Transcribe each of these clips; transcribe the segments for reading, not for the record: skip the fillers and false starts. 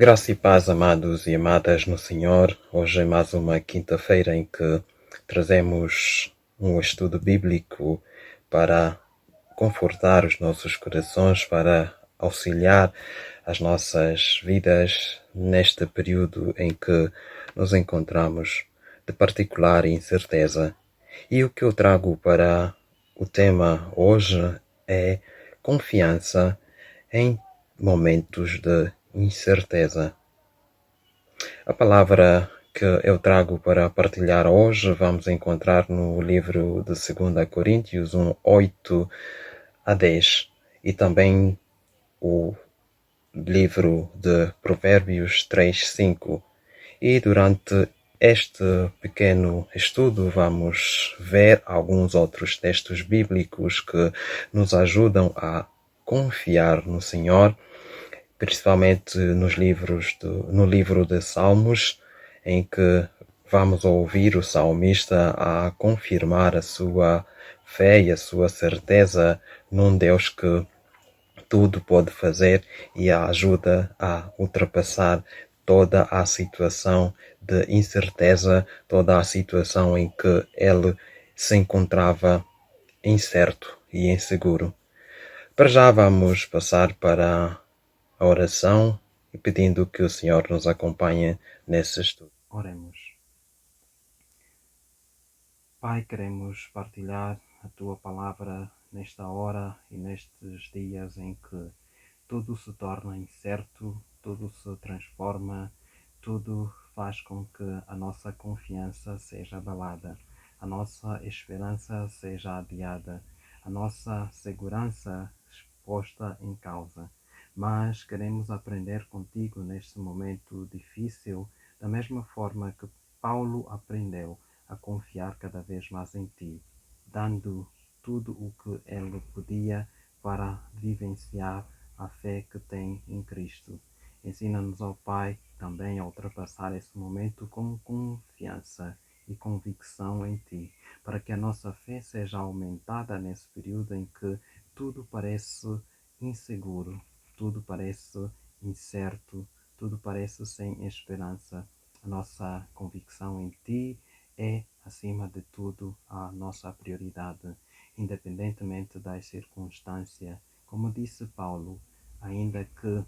Graça e paz, amados e amadas no Senhor. Hoje é mais uma quinta-feira em que trazemos um estudo bíblico para confortar os nossos corações, para auxiliar as nossas vidas neste período em que nos encontramos de particular incerteza. E o que eu trago para o tema hoje é confiança em momentos de incerteza. A palavra que eu trago para partilhar hoje vamos encontrar no livro de 2 Coríntios 1, 8 a 10 e também o livro de Provérbios 3, 5. E durante este pequeno estudo vamos ver alguns outros textos bíblicos que nos ajudam a confiar no Senhor, principalmente no livro de Salmos, em que vamos ouvir o salmista a confirmar a sua fé e a sua certeza num Deus que tudo pode fazer e a ajuda a ultrapassar toda a situação de incerteza, toda a situação em que ele se encontrava incerto e inseguro. Para já vamos passar para a oração e pedindo que o Senhor nos acompanhe nesse estudo. Oremos. Pai, queremos partilhar a Tua palavra nesta hora e nestes dias em que tudo se torna incerto, tudo se transforma, tudo faz com que a nossa confiança seja abalada, a nossa esperança seja adiada, a nossa segurança exposta em causa. Mas queremos aprender contigo neste momento difícil, da mesma forma que Paulo aprendeu a confiar cada vez mais em ti, dando tudo o que ele podia para vivenciar a fé que tem em Cristo. Ensina-nos, ó Pai, também a ultrapassar esse momento com confiança e convicção em Ti, para que a nossa fé seja aumentada nesse período em que tudo parece inseguro, tudo parece incerto, tudo parece sem esperança. A nossa convicção em Ti é, acima de tudo, a nossa prioridade, independentemente das circunstâncias. Como disse Paulo, ainda que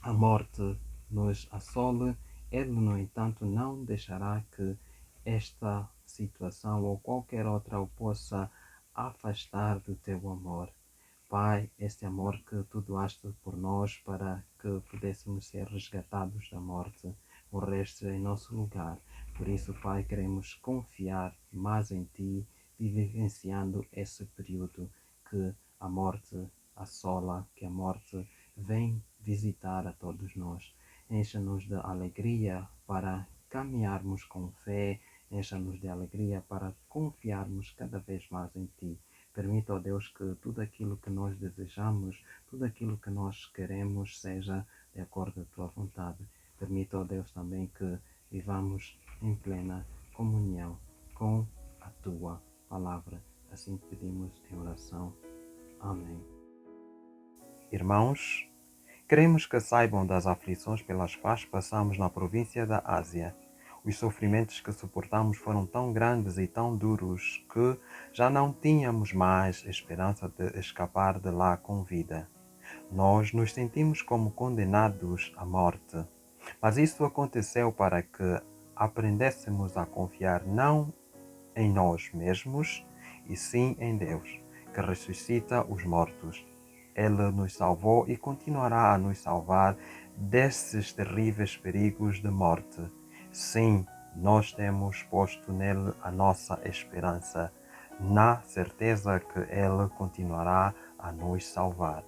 a morte nos assole, ele, no entanto, não deixará que esta situação ou qualquer outra o possa afastar do teu amor. Pai, este amor que tu doaste por nós para que pudéssemos ser resgatados da morte, morreste em nosso lugar. Por isso, Pai, queremos confiar mais em Ti, vivenciando esse período que a morte assola, que a morte vem visitar a todos nós. Encha-nos de alegria para caminharmos com fé, encha-nos de alegria para confiarmos cada vez mais em Ti. Permita, ó Deus, que tudo aquilo que nós desejamos, tudo aquilo que nós queremos seja de acordo com a Tua vontade. Permita, ó Deus, também que vivamos em plena comunhão com a Tua palavra. Assim pedimos em oração. Amém. Irmãos, queremos que saibam das aflições pelas quais passamos na província da Ásia. Os sofrimentos que suportamos foram tão grandes e tão duros que já não tínhamos mais esperança de escapar de lá com vida. Nós nos sentimos como condenados à morte. Mas isso aconteceu para que aprendêssemos a confiar não em nós mesmos, e sim em Deus, que ressuscita os mortos. Ele nos salvou e continuará a nos salvar desses terríveis perigos de morte. Sim, nós temos posto nele a nossa esperança, na certeza que ele continuará a nos salvar.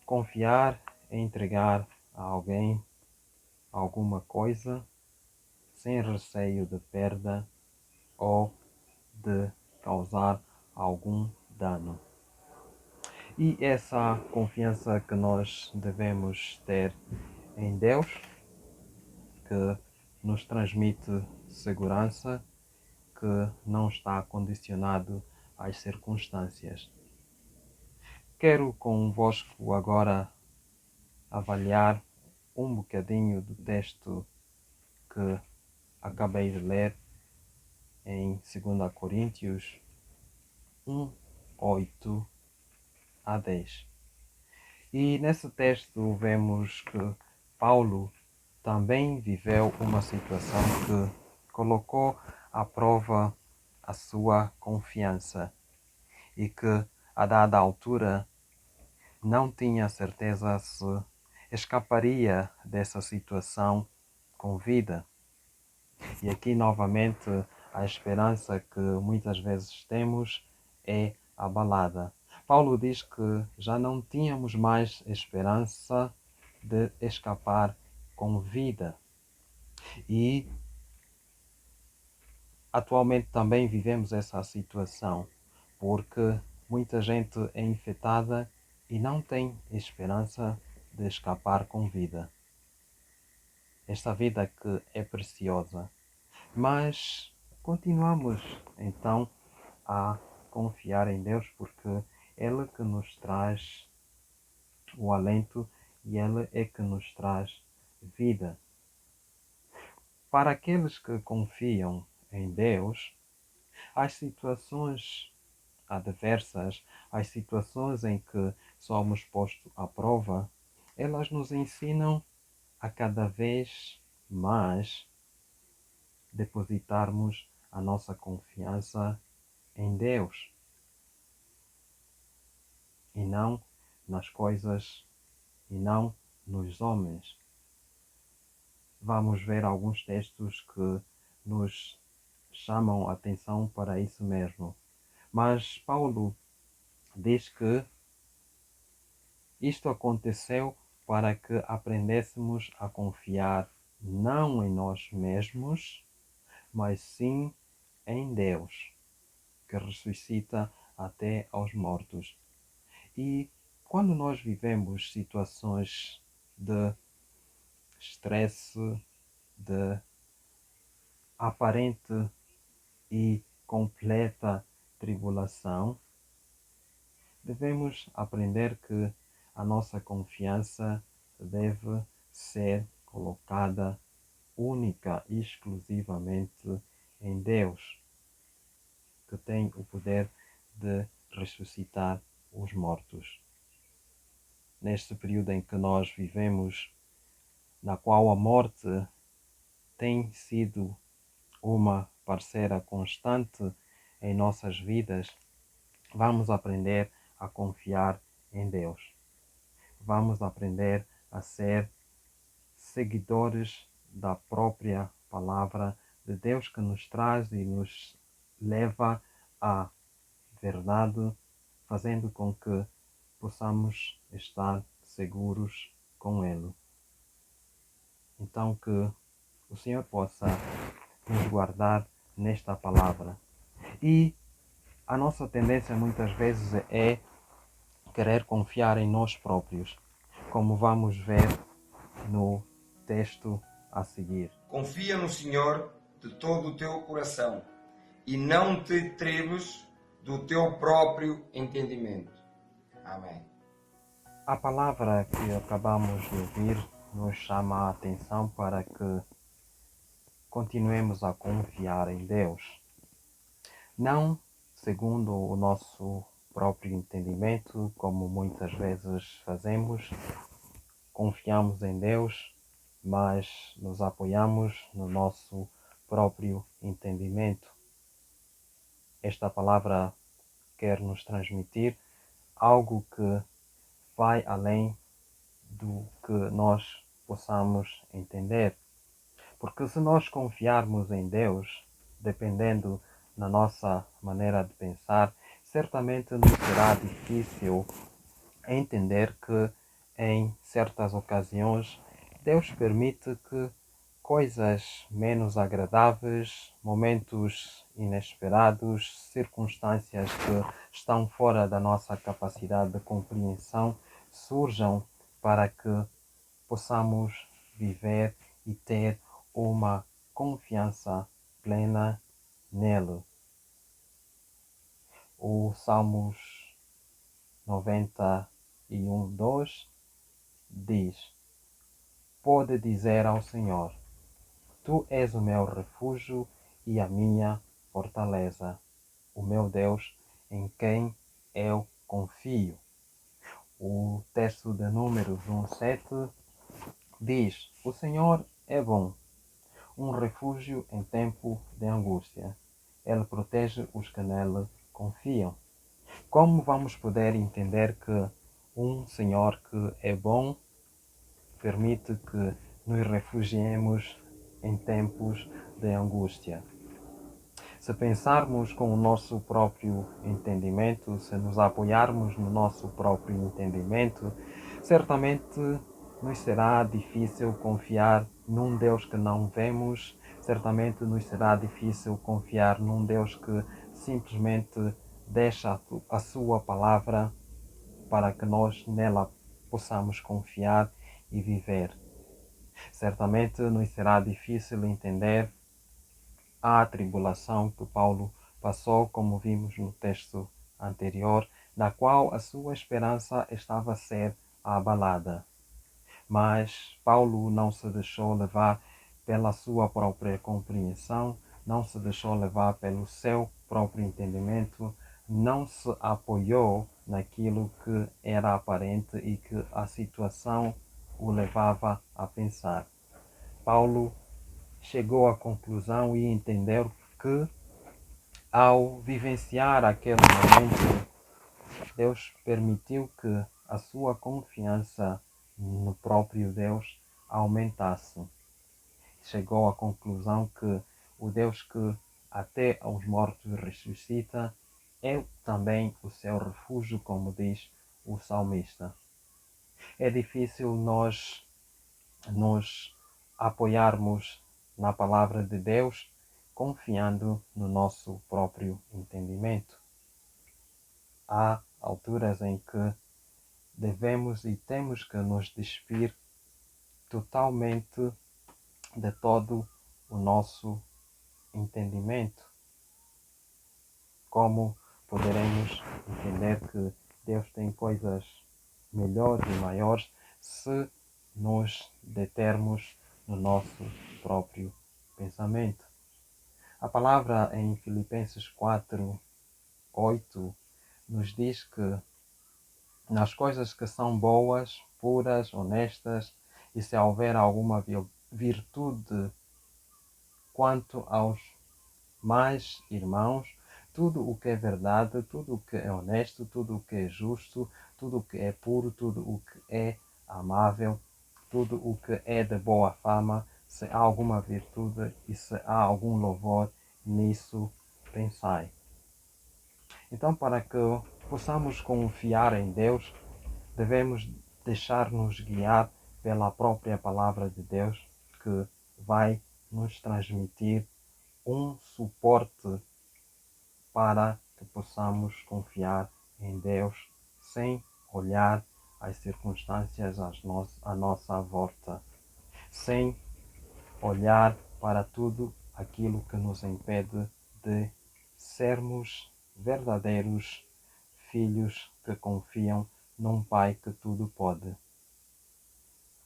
Confiar é entregar a alguém alguma coisa sem receio de perda ou de causar algum dano. E essa confiança que nós devemos ter em Deus, que nos transmite segurança, que não está condicionado às circunstâncias. Quero convosco agora avaliar um bocadinho do texto que acabei de ler em 2 Coríntios 1, 8 a 10. E nesse texto vemos que Paulo também viveu uma situação que colocou à prova a sua confiança e que, a dada altura, não tinha certeza se escaparia dessa situação com vida. E aqui novamente a esperança que muitas vezes temos é abalada. Paulo diz que já não tínhamos mais esperança de escapar com vida. E atualmente também vivemos essa situação, porque muita gente é infectada e não tem esperança de escapar com vida. Esta vida que é preciosa. Mas continuamos então a confiar em Deus, porque Ele que nos traz o alento e Ele é que nos traz vida. Para aqueles que confiam em Deus, as situações adversas, as situações em que somos postos à prova, elas nos ensinam a cada vez mais depositarmos a nossa confiança em Deus e não nas coisas e não nos homens. Vamos ver alguns textos que nos chamam a atenção para isso mesmo. Mas Paulo diz que isto aconteceu para que aprendêssemos a confiar não em nós mesmos, mas sim em Deus, que ressuscita até aos mortos. E quando nós vivemos situações de estresse, de aparente e completa tribulação, devemos aprender que a nossa confiança deve ser colocada única e exclusivamente em Deus, que tem o poder de ressuscitar os mortos. Neste período em que nós vivemos, na qual a morte tem sido uma parceira constante em nossas vidas, vamos aprender a confiar em Deus. Vamos aprender a ser seguidores da própria palavra de Deus que nos traz e nos leva à verdade, fazendo com que possamos estar seguros com Ele. Então que o Senhor possa nos guardar nesta palavra. E a nossa tendência muitas vezes é querer confiar em nós próprios, como vamos ver no texto a seguir. Confia no Senhor de todo o teu coração e não te tribes do teu próprio entendimento. Amém. A palavra que acabamos de ouvir nos chama a atenção para que continuemos a confiar em Deus. Não segundo o nosso próprio entendimento, como muitas vezes fazemos, confiamos em Deus, mas nos apoiamos no nosso próprio entendimento. Esta palavra quer nos transmitir algo que vai além do que nós possamos entender. Porque se nós confiarmos em Deus, dependendo da nossa maneira de pensar, certamente nos será difícil entender que em certas ocasiões Deus permite que coisas menos agradáveis, momentos inesperados, circunstâncias que estão fora da nossa capacidade de compreensão surjam para que possamos viver e ter uma confiança plena nele. O Salmos 91:2 diz: pode dizer ao Senhor: Tu és o meu refúgio e a minha fortaleza, o meu Deus em quem eu confio. O texto de Números 1:7 diz: O Senhor é bom, um refúgio em tempo de angústia. Ele protege os que nele confiam. Como vamos poder entender que um Senhor que é bom permite que nos refugiemos em tempos de angústia? Se pensarmos com o nosso próprio entendimento, se nos apoiarmos no nosso próprio entendimento, certamente nos será difícil confiar num Deus que não vemos, certamente nos será difícil confiar num Deus que simplesmente deixa a sua palavra para que nós nela possamos confiar e viver. Certamente nos será difícil entender a tribulação que Paulo passou, como vimos no texto anterior, na qual a sua esperança estava a ser abalada. Mas Paulo não se deixou levar pela sua própria compreensão, não se deixou levar pelo seu próprio entendimento, não se apoiou naquilo que era aparente e que a situação o levava a pensar. Paulo chegou à conclusão e entendeu que, ao vivenciar aquele momento, Deus permitiu que a sua confiança no próprio Deus aumentasse. Chegou à conclusão que o Deus que até aos mortos ressuscita é também o seu refúgio, como diz o salmista. É difícil nós nos apoiarmos na palavra de Deus confiando no nosso próprio entendimento. Há alturas em que devemos e temos que nos despir totalmente de todo o nosso entendimento. Como poderemos entender que Deus tem coisas melhores e maiores se nos determos no nosso próprio pensamento? A palavra em Filipenses 4:8 nos diz que nas coisas que são boas, puras, honestas, e se houver alguma virtude quanto aos mais irmãos, tudo o que é verdade, tudo o que é honesto, tudo o que é justo, tudo o que é puro, tudo o que é amável, tudo o que é de boa fama, se há alguma virtude e se há algum louvor, nisso pensai. Então, para que possamos confiar em Deus, devemos deixar-nos guiar pela própria palavra de Deus, que vai nos transmitir um suporte para que possamos confiar em Deus sem olhar as circunstâncias à nossa volta, sem olhar para tudo aquilo que nos impede de sermos verdadeiros filhos que confiam num Pai que tudo pode.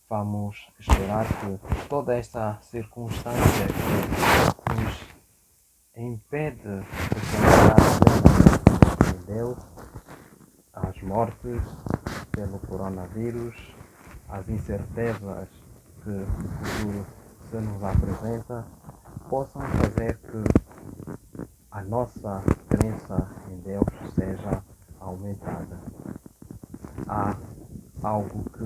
Vamos esperar que toda esta circunstância que nos impede de confiar em Deus, as mortes pelo coronavírus, as incertezas que o futuro se nos apresenta, possam fazer que a nossa crença em Deus seja aumentada. Há algo que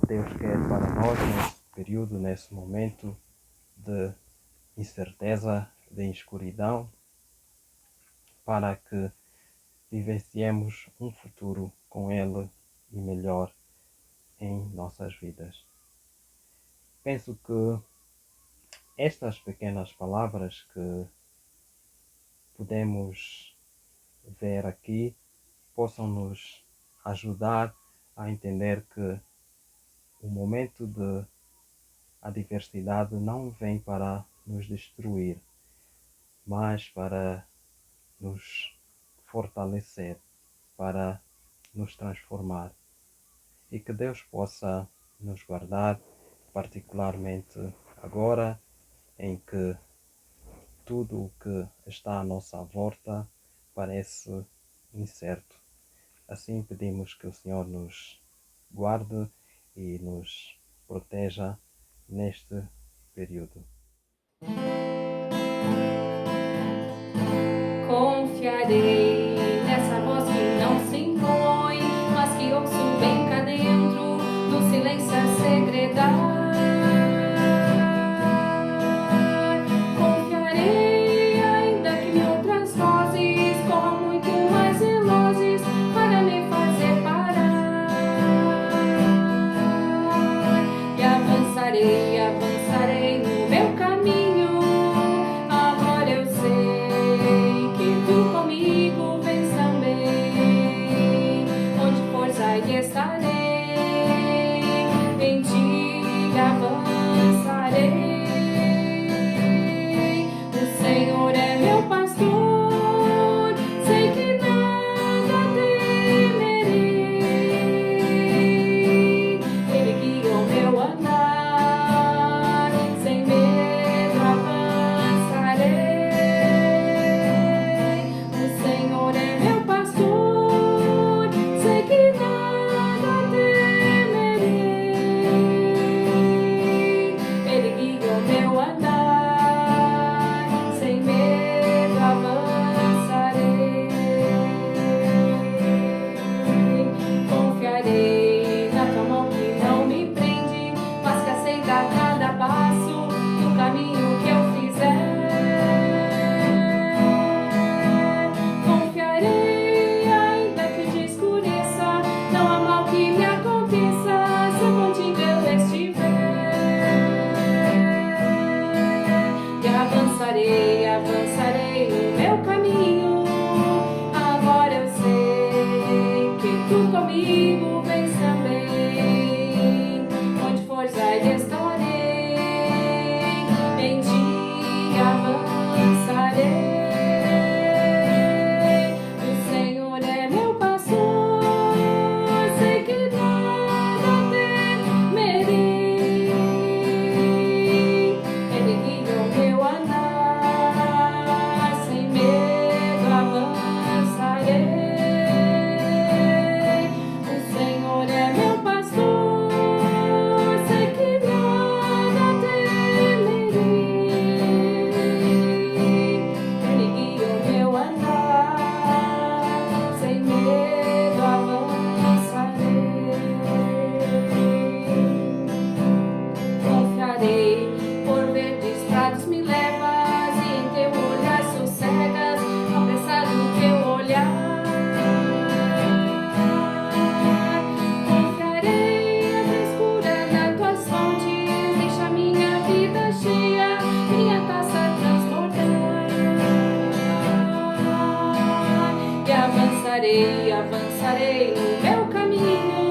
Deus quer para nós nesse período, nesse momento de incerteza, de escuridão, para que vivenciemos um futuro com Ele e melhor em nossas vidas. Penso que estas pequenas palavras que podemos ver aqui possam nos ajudar a entender que o momento de adversidade não vem para nos destruir, mas para nos fortalecer, para nos transformar. e que Deus possa nos guardar, particularmente agora em que tudo o que está à nossa volta parece incerto. Assim pedimos que o Senhor nos guarde e nos proteja neste período. Confiarei nessa voz que não se impõe, mas que ouço bem cá dentro, no silêncio a segredar. Confiarei, ainda que mil outras vozes corram muito mais velozes para me fazer parar. E avançarei, avançarei no meu caminho. Agora eu sei que tu comigo vens também. Onde for, aí estarei. Em ti avançarei. O Senhor é meu pastor, sei que nada temerei. Ele guia o meu andar, sem medo avançarei. O Senhor é meu pastor, sei que nada temerei. Ele guia o meu andar, sem medo avançarei. Confiarei na tua mão que não me prende, mas que aceita cada passo do caminho que eu fizer. Confiarei, ainda que o dia escureça, não há mal que me aconteça, se contigo eu estiver. E avançarei, avançarei no meu caminho. Agora eu sei que tu comigo vens também. Onde for, aí estarei. Em ti avançarei. O Senhor é meu pastor, sei que nada temerei. Ele guia o meu andar, sem medo avançarei. O Senhor é meu pastor, sei que nada temerei. Ele guia o meu andar, sem medo avançarei. Confiarei, por verdes prados me levas, e em teu olhar sossegas, apressado o teu olhar. Confiarei a frescura das tuas fontes, deixa minha vida cheia, minha taça transbordar. E avançarei, avançarei no meu caminho.